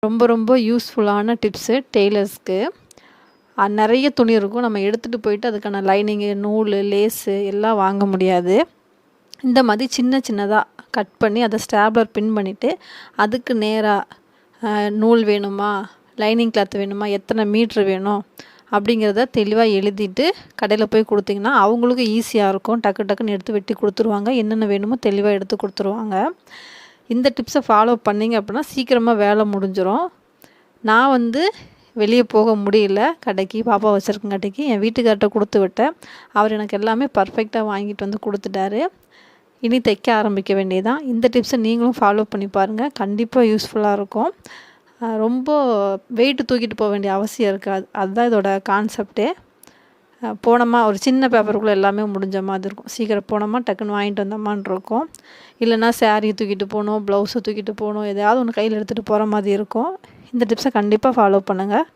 ரொம்ப ரொம்ப யூஸ்ஃபுல்லான டிப்ஸு டெய்லர்ஸ்க்கு. நிறைய துணி இருக்கும். நம்ம எடுத்துகிட்டு போயிட்டு அதுக்கான லைனிங்கு, நூல், லேஸு எல்லாம் வாங்க முடியாது. இந்த மாதிரி சின்ன சின்னதாக கட் பண்ணி அதை ஸ்டாப்லர் பின் பண்ணிவிட்டு அதுக்கு நேராக நூல் வேணுமா, லைனிங் கிளாத் வேணுமா, எத்தனை மீட்ரு வேணும் அப்படிங்கிறத தெளிவாக எழுதிட்டு கடையில் போய் கொடுத்திங்கன்னா அவங்களுக்கும் ஈஸியாக இருக்கும். டக்கு டக்குன்னு எடுத்து வெட்டி கொடுத்துருவாங்க. என்னென்ன வேணுமோ தெளிவாக எடுத்து கொடுத்துருவாங்க. இந்த டிப்ஸை ஃபாலோ பண்ணிங்க அப்படின்னா சீக்கிரமாக வேலை முடிஞ்சிடும். நான் வெளியே போக முடியல, கடைக்கு பாப்பா வச்சுருக்கங்காட்டிக்கு என் வீட்டுக்கார்ட்ட கொடுத்து விட்டேன். அவர் எனக்கு எல்லாமே பர்ஃபெக்டாக வாங்கிட்டு கொடுத்துட்டாரு. இனி தைக்க ஆரம்பிக்க வேண்டியதான். இந்த டிப்ஸை நீங்களும் ஃபாலோ பண்ணி பாருங்கள். கண்டிப்பாக யூஸ்ஃபுல்லாக இருக்கும். ரொம்ப வெயிட்டு தூக்கிட்டு போக வேண்டிய அவசியம் இருக்காது. அதுதான் இதோட கான்செப்டே. போனோமா ஒரு சின்ன பேப்பருக்குள்ளே எல்லாமே முடிஞ்ச மாதிரி இருக்கும். சீக்கிரம் போனோமா டக்குன்னு வாங்கிட்டு வந்தோமான்னு இருக்கும். இல்லைனா சாரீ தூக்கிட்டு போகணும், ப்ளவுஸை தூக்கிட்டு போகணும், எதையாவது ஒன்று கையில் எடுத்துகிட்டு போகிற மாதிரி இருக்கும். இந்த டிப்ஸை கண்டிப்பாக ஃபாலோ பண்ணுங்கள்.